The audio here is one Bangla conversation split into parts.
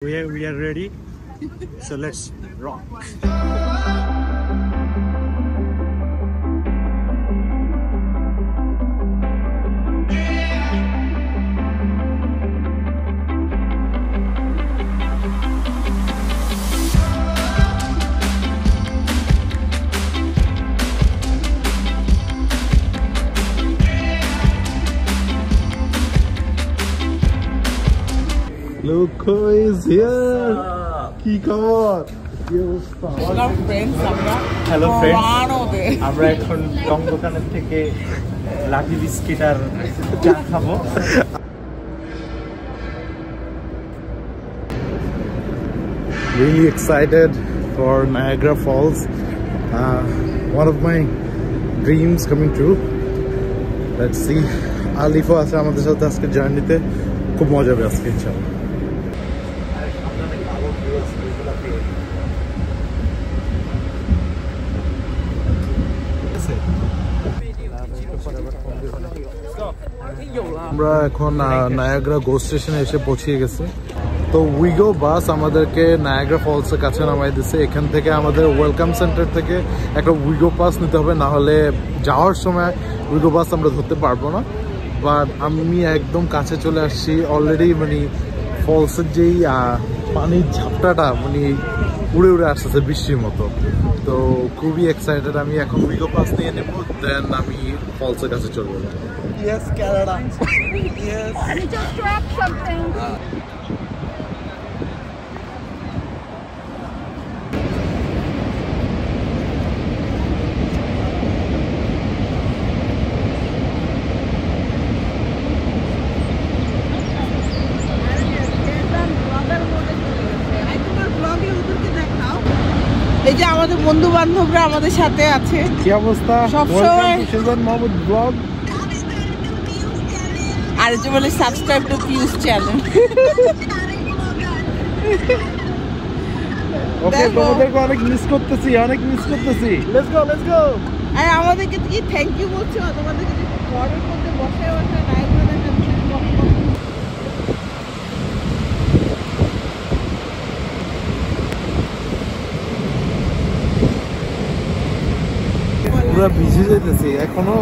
We are ready, so let's rock. Look who is here! কি খবর? Hello friends, আমরা এখন টং দোকানের থেকে লাকি বিস্কিট আর চা খাবো। Really excited for Niagara Falls. One of my dreams coming true. Let's see. আলিফও আছে আমাদের সাথে আজকে জার্নিতে, খুব মজা হবে আজকে ইনশাআল্লাহ। আমরা এখন নায়াগ্রা গোস্ট স্টেশনে এসে পৌঁছে গেছি। তো উইগো বাস আমাদেরকে নায়াগ্রা ফলসের কাছে নামাই দিচ্ছে। এখান থেকে আমাদের ওয়েলকাম সেন্টার থেকে একটা উইগো পাস নিতে হবে, না হলে যাওয়ার সময় উইগো বাস আমরা ধরতে পারবো না। বাট আমি একদম কাছে চলে আসছি অলরেডি, মানে ফলসের যেই পানির ঝাপটাটা মানে উড়ে উড়ে আসতেছে বৃষ্টির মতো। তো খুবই এক্সাইটেড আমি। এখন উইগো পাস নিয়ে নেব, দেন আমি ফলসের কাছে চলে যাবো। Yes, Canada. Yes. I just dropped something. এই যে আমাদের বন্ধু বান্ধবরা আমাদের সাথে আছে। কি অবস্থা? সবসময় সুজন মাহমুদ ব্লগ। আর যে বলে সাবস্ক্রাইব টু পিউস চ্যানেল। ওকে, তোমাদেরকে অনেক মিস করতেছি, অনেক মিস করতেছি। Let's go, let's go. আর আমাদেরকে কি থ্যাংক ইউ বলছো? তোমাদেরকে যে ঘরের মধ্যে বসে বসে নাইগুলো দেখাচ্ছি। পুরো ভিজে যেতেছি, এখনো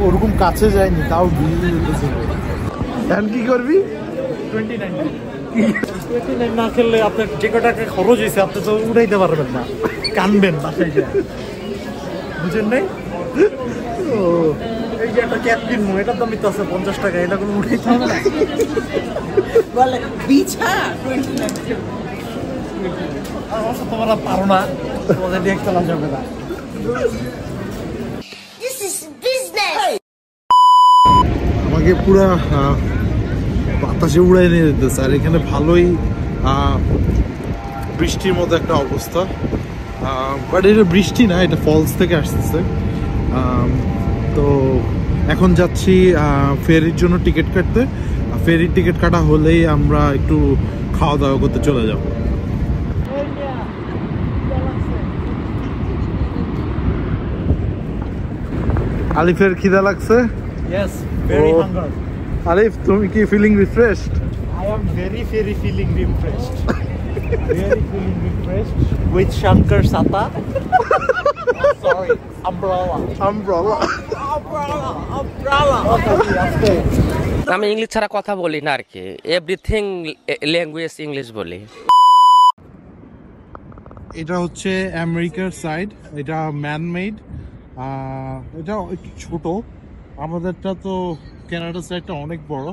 ওরকম কাছে যায়নি, তাও ভিজে যেতেছি। এখন কি করবি? 29 না খেললে আপনার যে টাকা খরচ হয়েছে আপনি তো উঠাইতে পারবেন না, কানবেন বাসায় যায়, বুঝেন নাই? এই যে একটা ক্যাপ কিনবো, এটার দাম তো আছে 50 টাকা, এটা কোনো উঠাইতে হবে না। বলে বিছা 29। আচ্ছা তোমরা পারো না, তোমাদের দিয়ে খেলা যাবে না। This is business. আমাকে পুরা বাতাসে উড়াই নিয়ে যেতেছে। আর এখানে ভালোই বৃষ্টির মতো একটা অবস্থা, বাট এটা বৃষ্টি না, এটা ফলস থেকে আসতেছে। তো এখন যাচ্ছি ফেরির জন্য টিকিট কাটতে। ফেরির টিকিট কাটা হলেই আমরা একটু খাওয়া দাওয়া করতে চলে যাব। আলিফের খিদা লাগছে। Yes, very hunger. আলিফ, তুমি কি feeling refreshed? I am very feeling refreshed. Very feeling refreshed with Shankar Sata. Sorry, umbrella. Umbrella. আমি ইংলিশ ছাড়া কথা বলি না আর কি, এভরিথিং ল্যাঙ্গুয়েজ ইংলিশ বলি। এটা হচ্ছে আমেরিকার সাইড, এটা ম্যান মেড। এটা একটু ছোট, আমাদেরটা তো কানাডার সাইডটা অনেক বড়।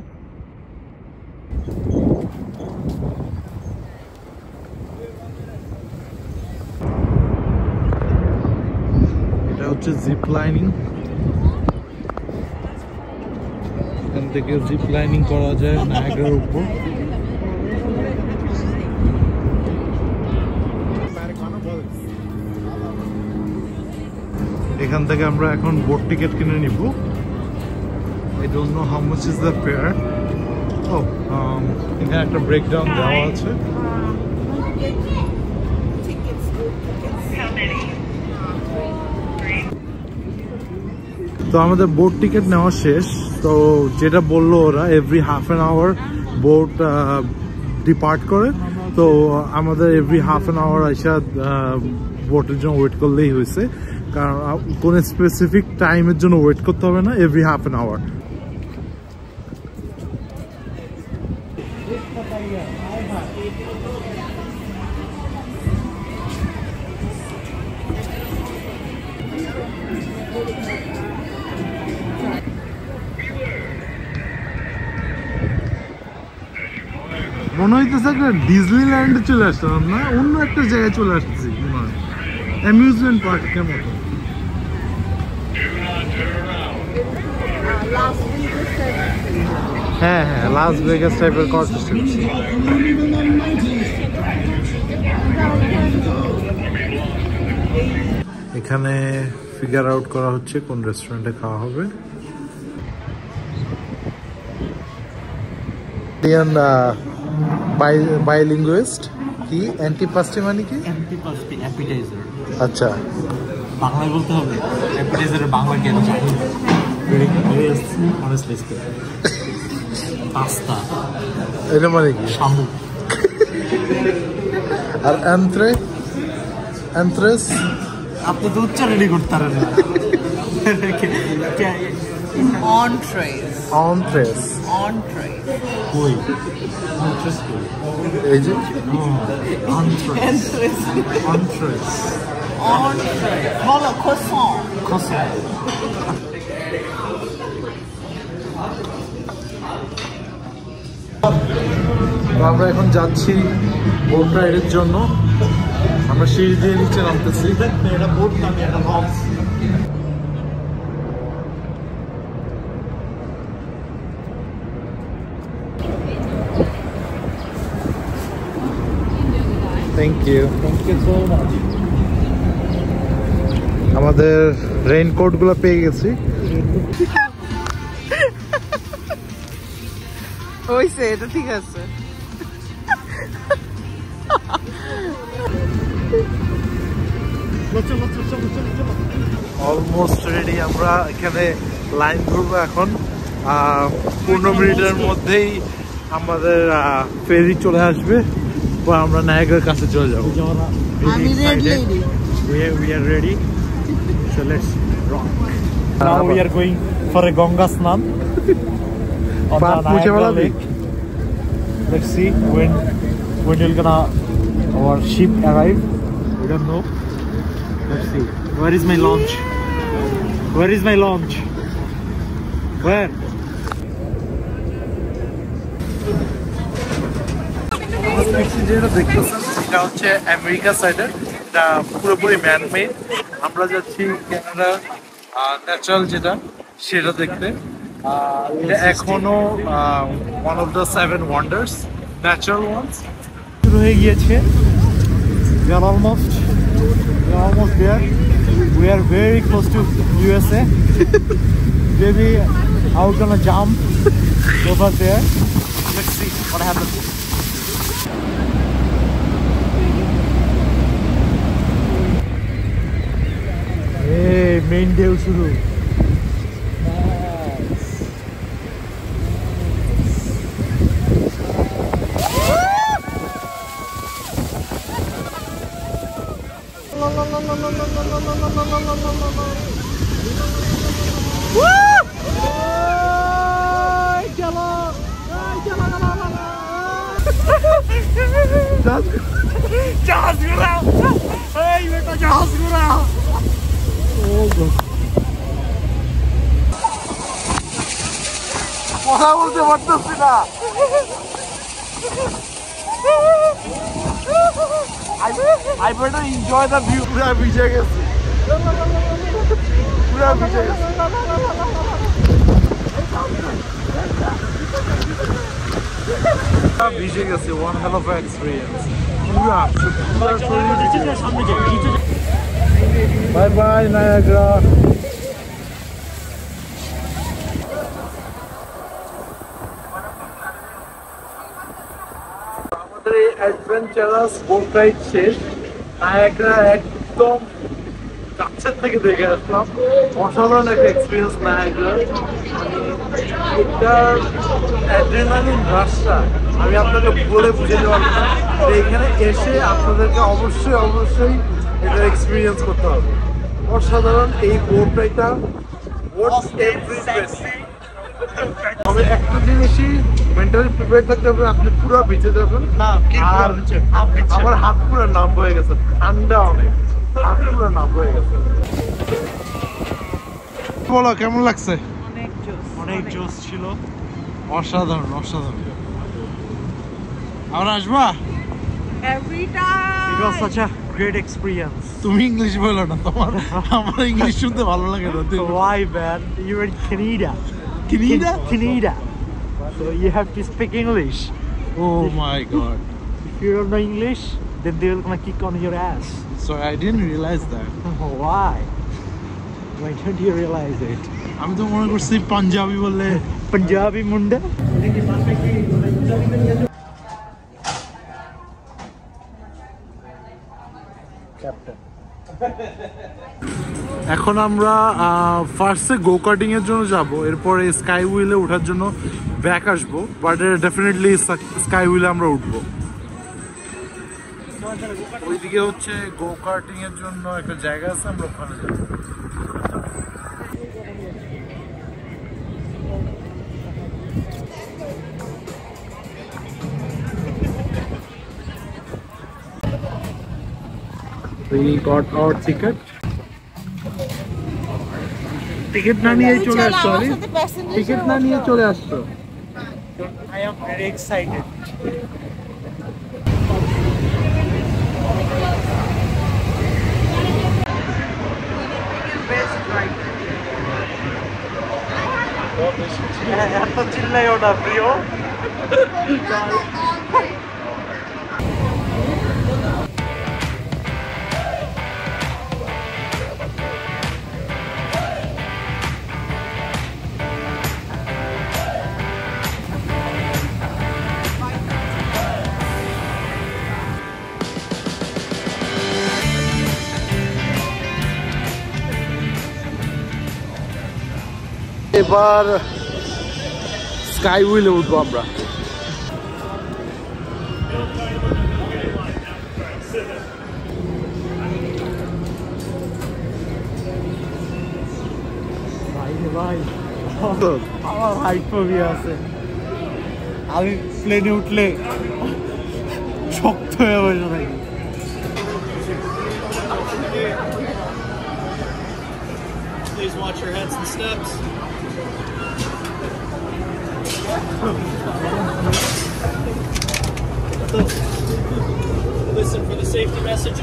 এটা হচ্ছে জিপ লাইনিং, এখান থেকে জিপ লাইনিং করা যায় নায়াগ্রার উপর। এখান থেকে আমরা এখন বোট টিকিট কিনে নিব। I don't know how much is the fare. Oh, এখানে একটা ব্রেকডাউন দেওয়া আছে। তো আমাদের বোট টিকিট নেওয়া শেষ। তো যেটা বললো ওরা, every half an hour boat depart করে, তো আমাদের এভরি হাফ অ্যান আওয়ার আইসা বোটের জন্য ওয়েট করলেই হয়েছে, কারণ কোনো স্পেসিফিক টাইমের জন্য ওয়েট করতে হবে না, এভরি হাফ অ্যান আওয়ার। মনে হইতেছে একটা ডিজনিল্যান্ডে চলে আসলাম না, অন্য একটা জায়গায় চলে আসতেছি মনে হয়, অ্যামিউজমেন্ট পার্কের মতো। হ্যাঁ হ্যাঁ, লাস ভেগাস টাইপের করতেছি। এখানে ফিগার আউট করা হচ্ছে কোন রেস্টুরেন্টে খাওয়া হবে। বাইলিঙ্গুইস্ট কি অ্যান্টিপাস্টি মানে কি? অ্যান্টিপাস্টি অ্যাপিটাইজার। আচ্ছা, বাংলায় বলতে হবে অ্যাপিটাইজারের বাংলা জ্ঞান জানি অনেস্টলি পাস্তা এটা মানে কি? শামুক। আর অ্যান্থ্রেস আপনি তো উচ্চারণই করতে পারেন না। Entrees. অন্ট্রেস Entrees. কই এই যে অন্ট্রেস Entrees. অন্ট্রেস Entrees. বলো croissant. খসা। আমরা এখন যাচ্ছি বোট রাইডের জন্য। আমরা সিঁড়ি দিয়ে নিচে নামতেছি। এটা বোট না, এটা launch. Thank you. Thank you so much. আমাদের রেইনকোট গুলো পেয়ে গেছি। হইছে, এটা ঠিক আছে। Almost ready. আমরা এখানে লাইন ধরবো এখন। 15 মিনিটের মধ্যেই আমাদের ফেরি চলে আসবে, বা আমরা নায়াগ্রার কাছে চলে যাবো। আমি ready. We are ready. So let's rock. Now we are going for a Ganga Snan on the Niagara Lake. Let's see when we're gonna our ship arrive. We don't know. Let's see. Where is my launch? Where is my launch? Where? যেটা দেখতেছেন এটা হচ্ছে আমেরিকা সাইডের, এটা পুরোপুরি ম্যান মেড। আমরা যাচ্ছি ক্যানাডা ন্যাচারাল যেটা সেটা দেখতে। এটা এখনো one of the 7 wonders, natural ones. শুরু হয়ে গিয়েছে। We are almost there. We are very close to USA. Maybe I'm gonna jump over there. Let's see what happens. Hey, main deal shuru. Jahaz gura! Hey, beta jahaz gura! Oh god. কথা বলতে পারতেছি না। I better enjoy the view. পুরা ভিজে গেছি, পুরা ভিজে গেছি। ভিজে গেছি, one hell of an experience. Bye bye Niagara. আমাদের এই অ্যাডভেঞ্চারাস বোট রাইড শেষ। নায়াগ্রা একদম কাছের থেকে দেখে আসলাম। অসাধারণ একটা এক্সপিরিয়েন্স নায়াগ্রা। এটার অ্যাড্রেনালিন রাশটা আমি আপনাকে বলে বুঝাতে পারবো না। এখানে এসে আপনাদেরকে অবশ্যই এটার এক্সপিরিয়েন্স করতে হবে। অসাধারণ এই বোট রাইডটা। তবে একটা জিনিসই মেন্টালি প্রিপেয়ার থাকতে হবে, আপনি পুরো ভিজে যাবেন না। আর আমার হাত পুরো নাম হয়ে গেছে, ঠান্ডা অনেক, হাত পুরো নাম হয়ে গেছে। বলো কেমন লাগছে? অনেক জোস ছিল, অসাধারণ। আমরা আসবা? Every time. It was such a great experience. তুমি ইংলিশ বলো না, তোমার আমার ইংলিশ শুনতে ভালো লাগে না। Why, man? You're in Canada. Canada. So you have to speak English. Oh my god. If you don't know English, then they will gonna kick on your ass. So I didn't realize that. Why? Why don't you realize it? আমি তো মনে করছি পাঞ্জাবি বললে Punjabi Munda? এখন আমরা ফার্স্টে গো কার্টিং এর জন্য যাব, এরপরে স্কাই হুইলে ওঠার জন্য ব্যাক আসবো, বাট ডেফিনেটলি স্কাই হুইলে আমরা উঠবো। ওইদিকে হচ্ছে গো কার্টিং এর জন্য একটা জায়গা আছে, আমরা ওখানে যাবো। We got our ticket. Ticket না নিয়ে চলে আসছো? টিকিট না নিয়ে চলে আসছো? I am very excited. এত চিল্লাইও না প্রিয়। এবার স্কাই হুইলে উঠবো আমরা। ভাই আমার হাইট ফোবিয়া আছে, আমি প্লেনে উঠলে শক্ত হয়ে বসে থাকি। Please watch your heads and steps. Listen for the safety message.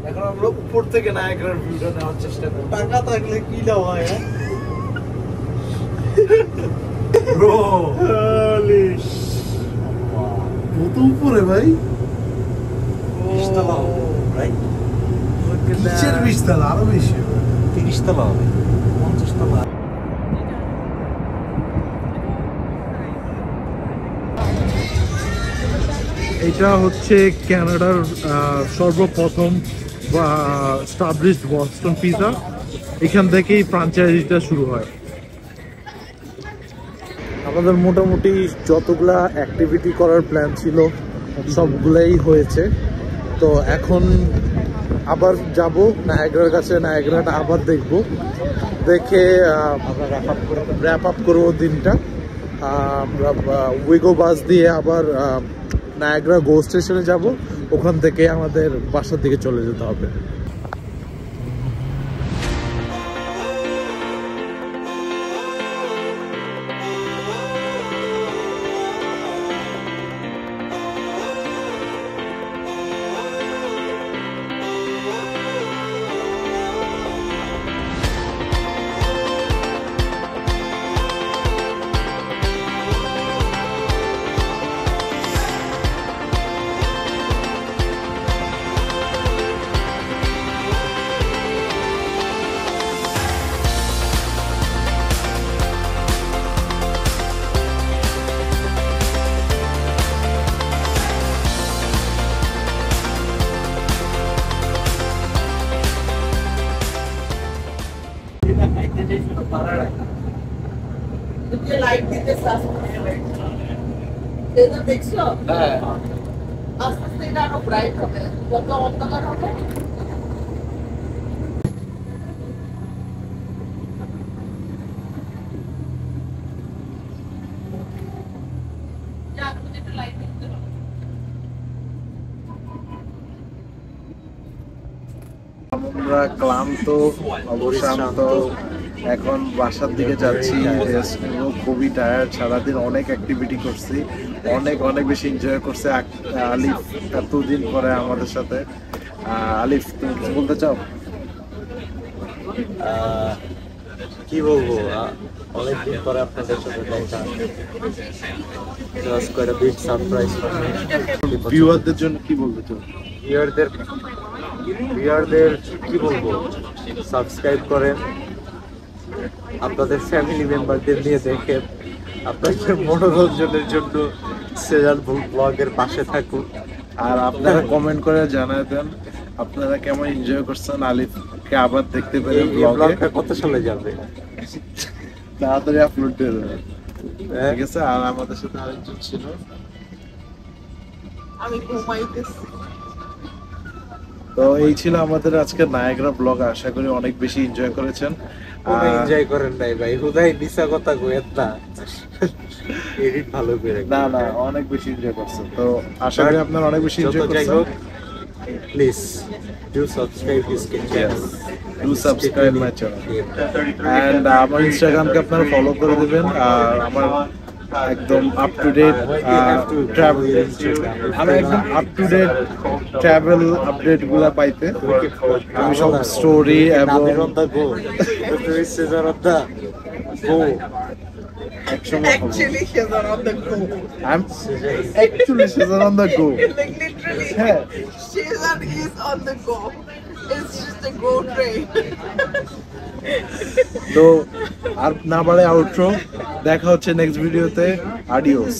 এখন আমরা উপর থেকে নায়াগ্রার ভিউটা নেওয়ার চেষ্টা করব। টাকা থাকলে কি লাভ হয়? ব্রো হোলি কত উপরে ভাই? 20 তলা হবে, রাইট? কিসের 20 তলা? আরো বেশি, 30 তলা হবে, 50 তলা। এটা হচ্ছে কানাডার সর্বপ্রথম বা স্টাবলিশড বস্টন পিজা। এখান থেকেই ফ্র্যাঞ্চাইজিটা শুরু হয়। আমাদের মোটামুটি যতগুলা অ্যাক্টিভিটি করার প্ল্যান ছিল সবগুলাই হয়েছে। তো এখন আবার যাব নায়াগ্রার কাছে, নায়াগ্রাটা আবার দেখব, দেখে র্যাপ আপ করবো দিনটা। আমরা উইগো বাস দিয়ে আবার নায়াগ্রা গো স্টেশনে যাব, ওখান থেকে আমাদের বাসার দিকে চলে যেতে হবে। এটা দেখছো? হ্যাঁ। আস্তে আস্তে এটা আরো ব্রাইট হবে, যত অন্ধকার হবে। আমরা ক্লান্ত অবশ্রান্ত এখন বাসার দিকে যাচ্ছি, রেস্ট নেব। খুবই টায়ার্ড, সারাদিন অনেক অ্যাক্টিভিটি করছি, অনেক অনেক বেশি এনজয় করছে আলিফ এতদিন পরে আমাদের সাথে। আলিফ, তুমি কিছু বলতে চাও? কি বলবো, অনেকদিন পরে আপনাদের সাথে দেখা, just quite a big surprise for me. ভিউয়ারদের জন্য কি বলতে চাও? ভিউয়ারদের কি বলবো, সাবস্ক্রাইব করেন, আপনাদের ফ্যামিলি মেম্বারদের নিয়ে দেখেন, আপনাদের মনোরঞ্জনের জন্য সেজান ব্লগের পাশে থাকুন। আর আপনারা কমেন্ট করে জানায় দেন আপনারা কেমন এনজয় করছেন আলিফকে আবার দেখতে পেরে। ব্লগটা কত সালে যাবে? তাড়াতাড়ি আপলোড দিয়ে দেবেন, ঠিক আছে? আর আমাদের সাথে আরেকজন ছিল, আমি ঘুমাইতেছি। তো এই ছিল আমাদের আজকে নায়াগ্রা ব্লগ। আশা করি অনেক বেশি এনজয় করেছেন। এনজয় করেন নাই ভাই, হুদাই নিসা কথা কইেন না, এডিট ভালো করে। না না, অনেক বেশি এনজয় করছেন, তো আশা করি আপনারা অনেক বেশি এনজয় করছেন। Please do subscribe his channel, do subscribe my channel, and আমার ইনস্টাগ্রামকে আপনারা ফলো করে দিবেন। আর আমার একদম আপ টু ডেট ট্রাভেল, আমি একদম up to date travel update গুলা পাইতে আমি সব স্টোরি এবং Actually, she's on the go. I'm actually she's on the go. Like literally, Yeah. Shazan is on the go. It's just a go train. তো আর না বাড়ে আউটরো, দেখা হচ্ছে নেক্সট ভিডিওতে। আডিওস।